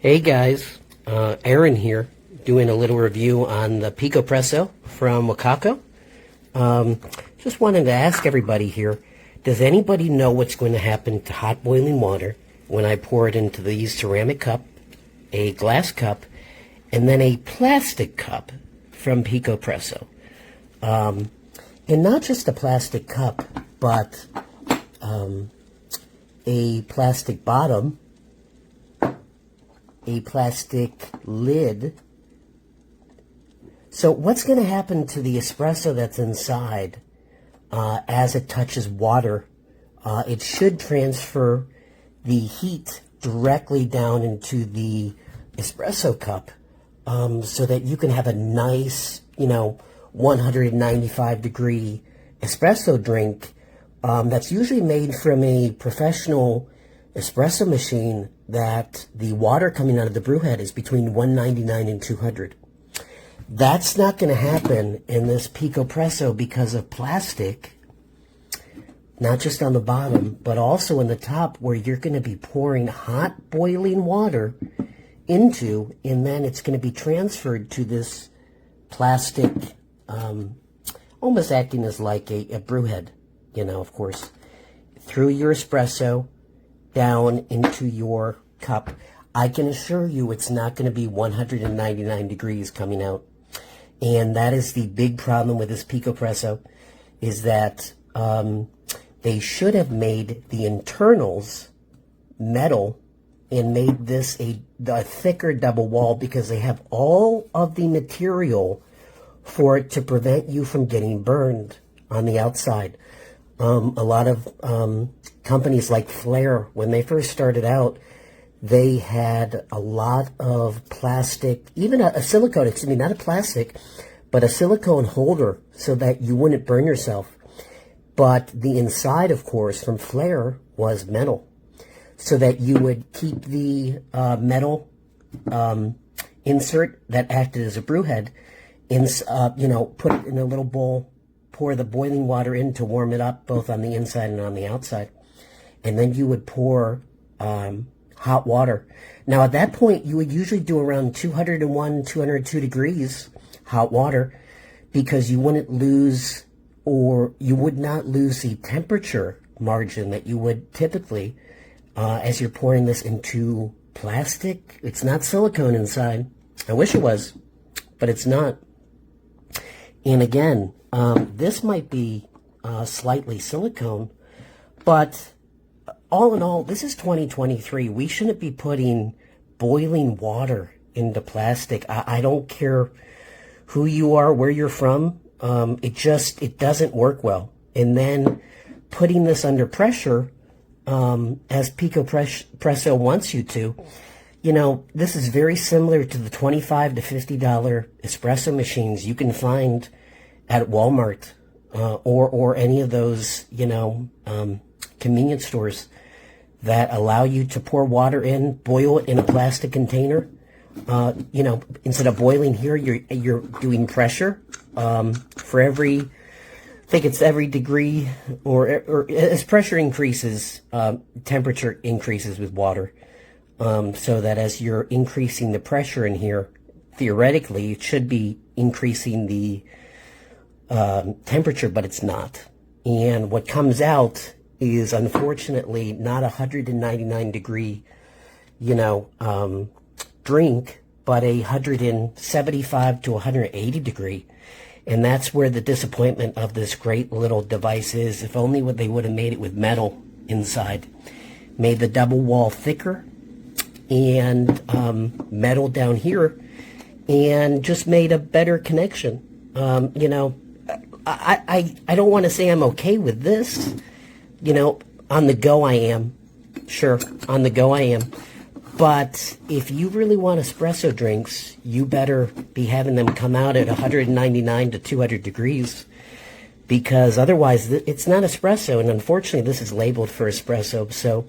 Hey guys, Aaron here, doing a little review on the Picopresso from WACACO. Just wanted to ask everybody here, does anybody know what's going to happen to hot boiling water when I pour it into these ceramic cup, a glass cup, and then a plastic cup from Picopresso? And not just a plastic cup, but a plastic bottom, a plastic lid. So what's going to happen to the espresso that's inside as it touches water? It should transfer the heat directly down into the espresso cup so that you can have a nice, 195 degree espresso drink that's usually made from a professional espresso machine that the water coming out of the brew head is between 199 and 200. That's not going to happen in this Picopresso because of plastic, not just on the bottom, but also in the top where you're going to be pouring hot boiling water into, and then it's going to be transferred to this plastic, almost acting as like a brew head, of course, through your espresso, down into your cup. I can assure you it's not going to be 199 degrees coming out. And that is the big problem with this Picopresso, is that they should have made the internals metal and made this a thicker double wall, because they have all of the material for it to prevent you from getting burned on the outside. A lot of companies like Flair, when they first started out, they had a lot of plastic, even a silicone, excuse me, not a plastic, but a silicone holder so that you wouldn't burn yourself. But the inside, of course, from Flair was metal, so that you would keep the metal insert that acted as a brew head, put it in a little bowl, pour the boiling water in to warm it up, both on the inside and on the outside. And then you would pour hot water. Now, at that point, you would usually do around 201, 202 degrees hot water, because you wouldn't lose, or you would not lose the temperature margin that you would typically as you're pouring this into plastic. It's not silicone inside. I wish it was, but it's not. And again, this might be slightly silicone, but all in all, this is 2023. We shouldn't be putting boiling water into plastic. I don't care who you are, where you're from. It doesn't work well. And then putting this under pressure, as Picopresso wants you to, this is very similar to the $25 to $50 espresso machines you can find at Walmart or any of those, convenience stores that allow you to pour water in, boil it in a plastic container. Instead of boiling here, you're doing pressure for every, I think it's every degree, or as pressure increases, temperature increases with water. So that as you're increasing the pressure in here, theoretically, it should be increasing the temperature, but it's not. And what comes out is, unfortunately, not 199 degree, drink, but 175 to 180 degree. And that's where the disappointment of this great little device is. If only they would have made it with metal inside, made the double wall thicker, and metal down here, and just made a better connection. I don't want to say I'm okay with this. On the go I am. Sure, on the go I am. But if you really want espresso drinks, you better be having them come out at 199 to 200 degrees, because otherwise it's not espresso, and unfortunately this is labeled for espresso. So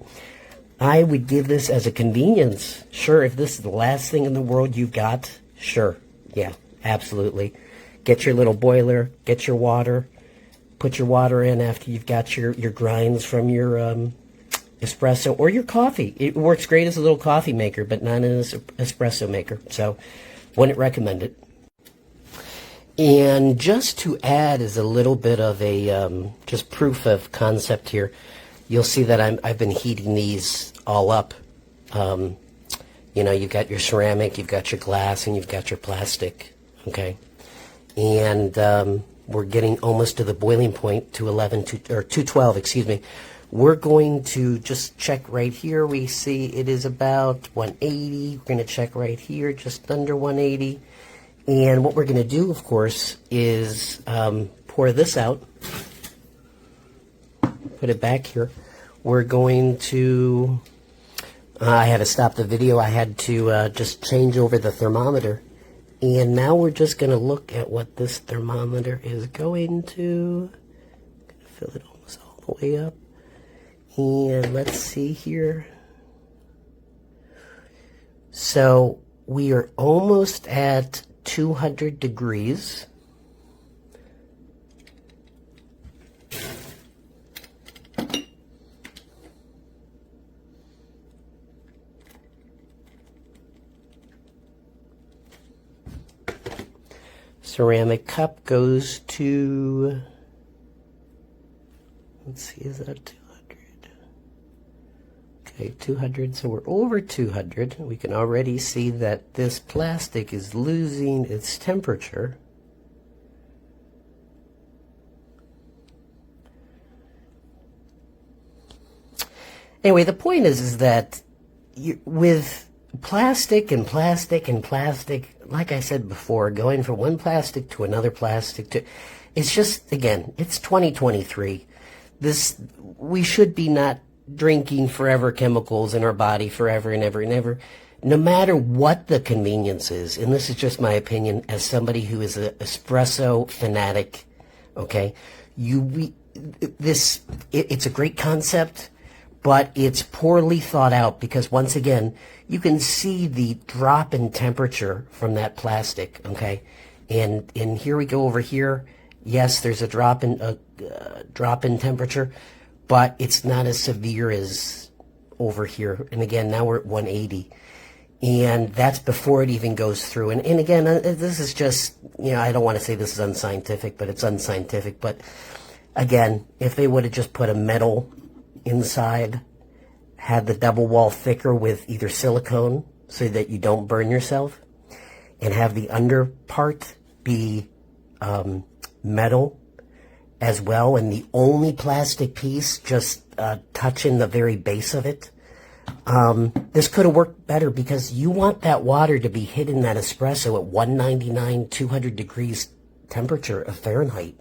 I would give this as a convenience. Sure, if this is the last thing in the world you've got, sure, yeah, absolutely. Get your little boiler, get your water, put your water in after you've got your grinds from your espresso or your coffee. It works great as a little coffee maker, but not as an espresso maker. So wouldn't recommend it. And just to add as a little bit of a just proof of concept here, you'll see that I've been heating these all up. You know, you've got your ceramic, you've got your glass, and you've got your plastic, okay? And we're getting almost to the boiling point, 212, excuse me. We're going to just check right here. We see it is about 180. We're going to check right here, just under 180. And what we're going to do, of course, is pour this out. Put it back here. We're going to... I had to stop the video. I had to just change over the thermometer. And now we're just going to look at what this thermometer is going to. I'm going to fill it almost all the way up. And let's see here. So we are almost at 200 degrees. Ceramic cup goes to, let's see, is that 200? Okay, 200, so we're over 200. We can already see that this plastic is losing its temperature. Anyway, the point is that with plastic and plastic and plastic, like I said before, going from one plastic to another plastic to, it's just, again, it's 2023. We should be not drinking forever chemicals in our body forever and ever and ever, no matter what the convenience is. And this is just my opinion as somebody who is an espresso fanatic, okay? It's a great concept, but it's poorly thought out because, once again, you can see the drop in temperature from that plastic, okay? And here we go over here. Yes, there's a drop in temperature, but it's not as severe as over here. And again, now we're at 180. And that's before it even goes through. And again, this is just, you know, I don't want to say this is unscientific, but it's unscientific. But again, if they would have just put a metal inside, had the double wall thicker with either silicone so that you don't burn yourself, and have the under part be metal as well, and the only plastic piece just touching the very base of it, this could have worked better, because you want that water to be hitting that espresso at 199, 200 degrees temperature of Fahrenheit.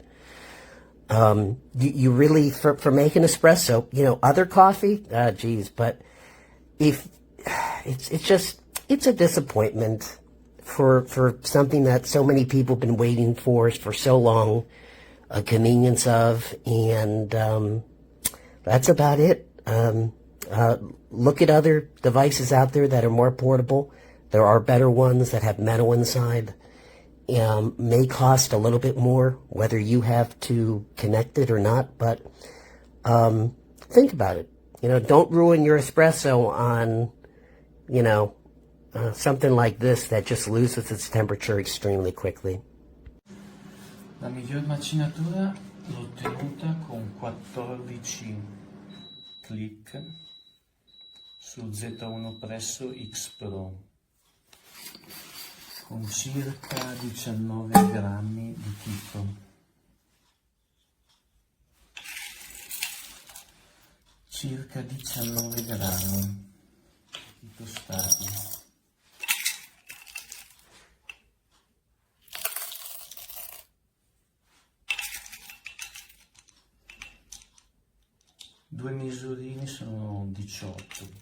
You really, for making espresso, you know, other coffee, geez, but if it's a disappointment for something that so many people have been waiting for so long, a convenience of, and that's about it. Look at other devices out there that are more portable. There are better ones that have metal inside. May cost a little bit more, whether you have to connect it or not, but think about it. You know, don't ruin your espresso on, you know, something like this that just loses its temperature extremely quickly. La miglior macinatura l'ho ottenuta con 14 click su Z1 Presso X Pro con circa 19 grammi di chicco. Circa 19 grammi di tostati. Due misurine sono 18.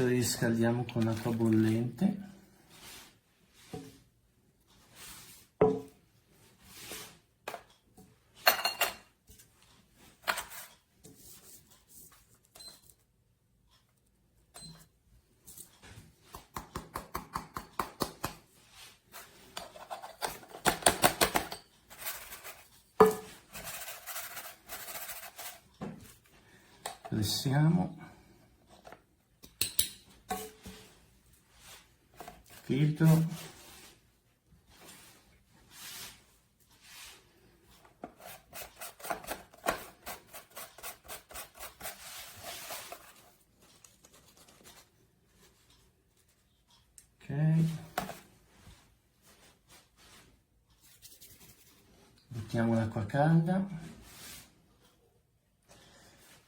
Adesso riscaldiamo con acqua bollente. Pressiamo, filtro, ok, buttiamo l'acqua calda.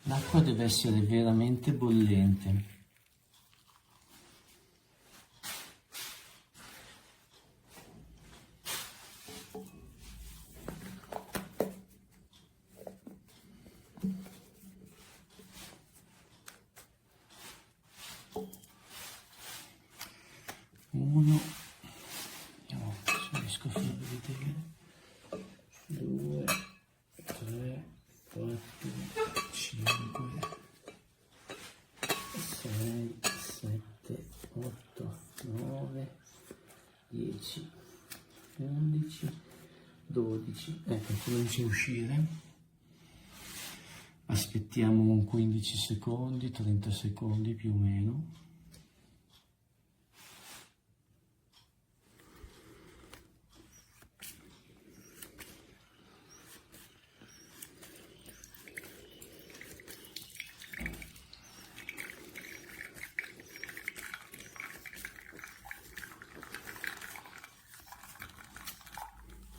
L'acqua deve essere veramente bollente. Uno, vediamo se riesco a farvi vedere. 2, 3, 4, 5, 6, 7, 8, 9, 10, 11, 12. Ecco, comincia a uscire. Aspettiamo un 15 secondi, 30 secondi più o meno.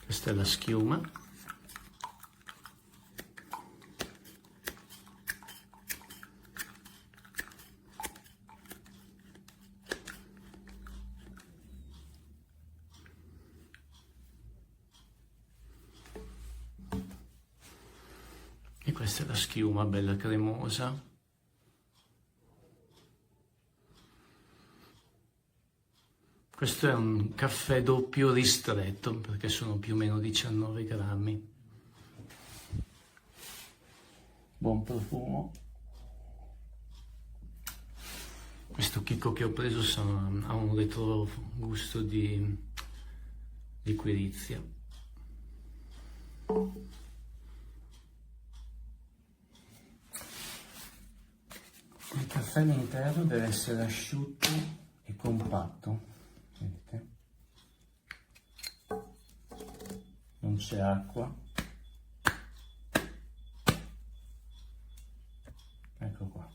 Questa è la schiuma. E questa è la schiuma, bella cremosa. Questo è un caffè doppio ristretto, perché sono più o meno 19 grammi. Buon profumo. Questo chicco che ho preso ha un retrogusto di liquirizia. Il caffè all'interno deve essere asciutto e compatto. Vedete? Non c'è acqua. Ecco qua.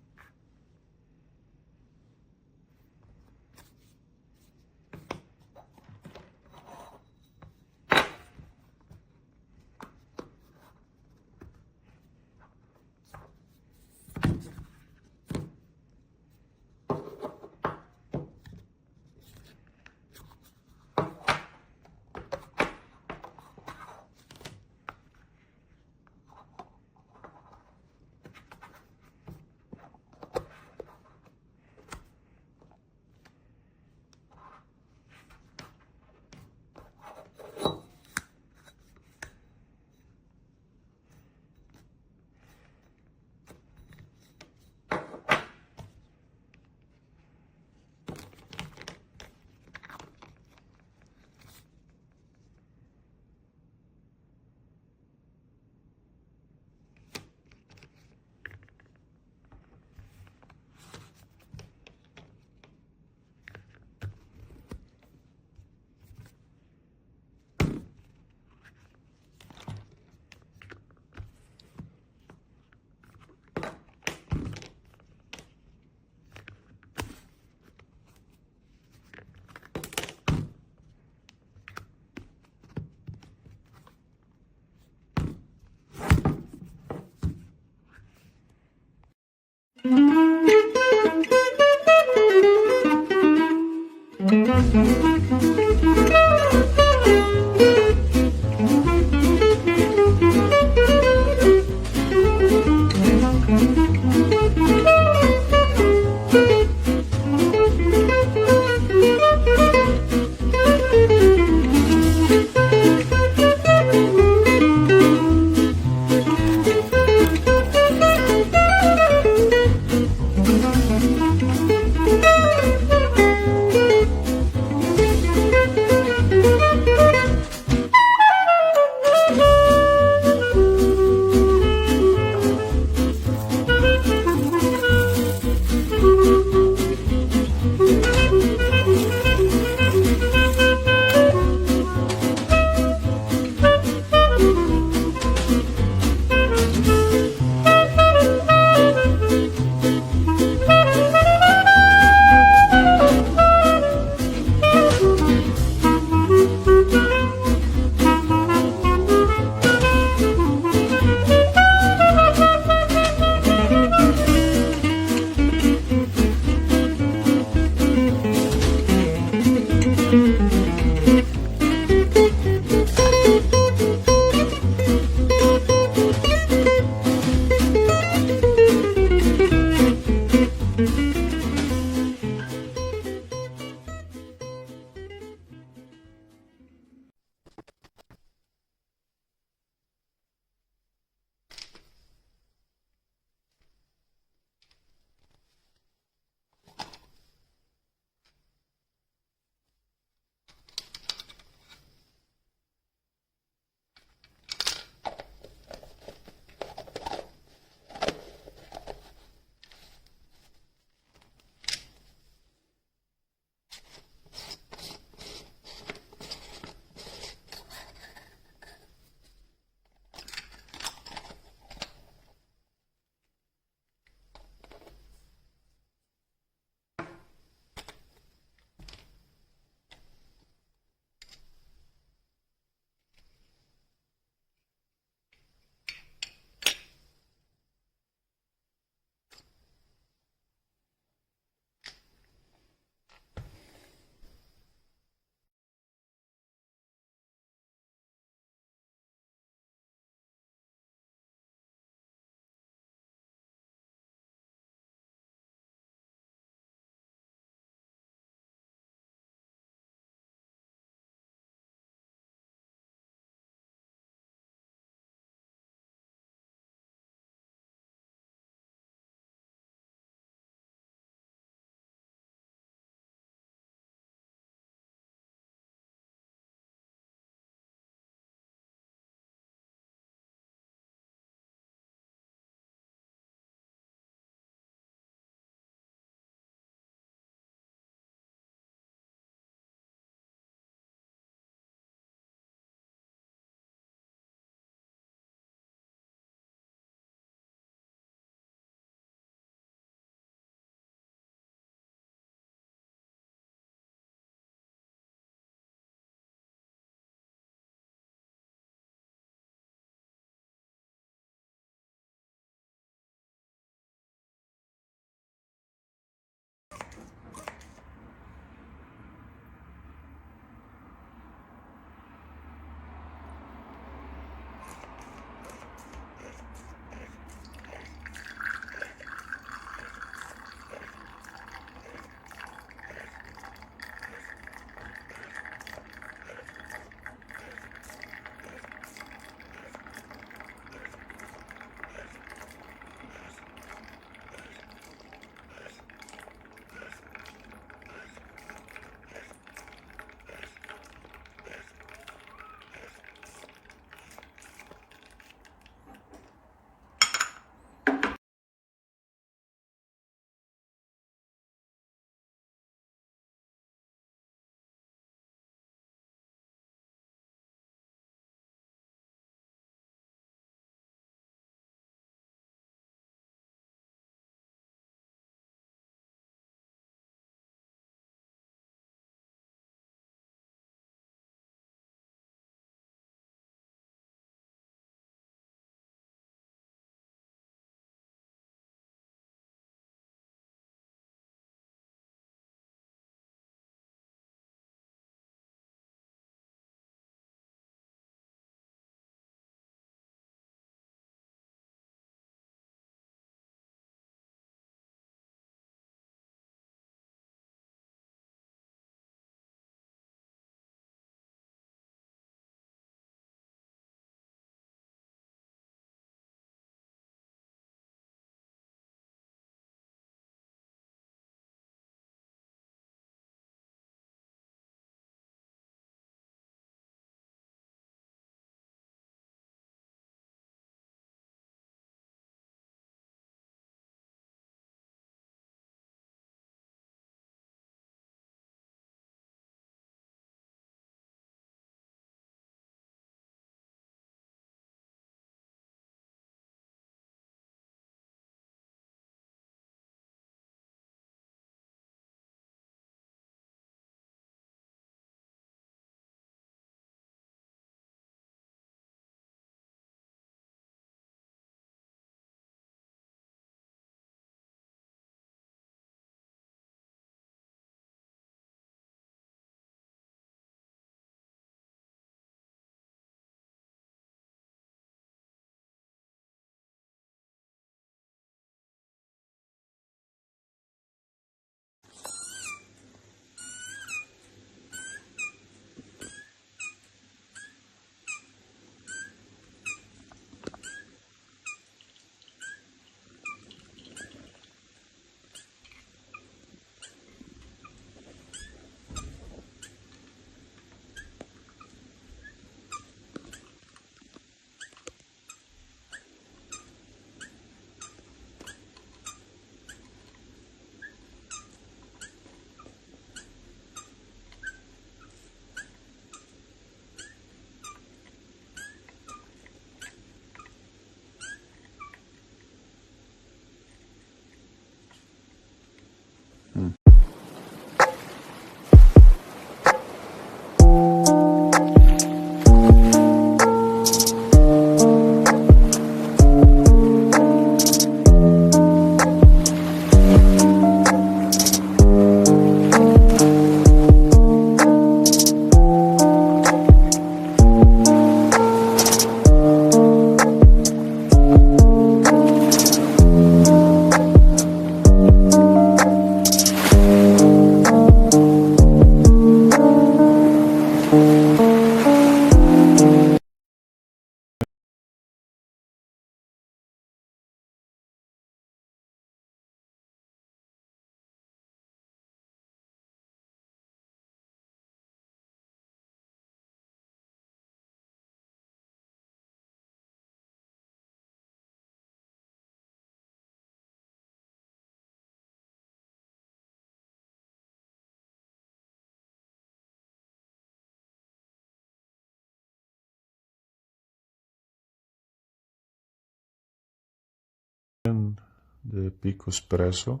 the Picopresso,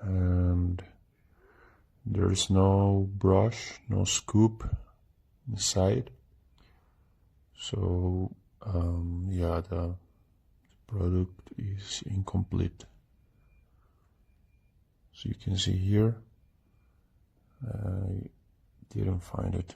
and there's no brush, no scoop inside. So yeah, the product is incomplete. So you can see here, I didn't find it.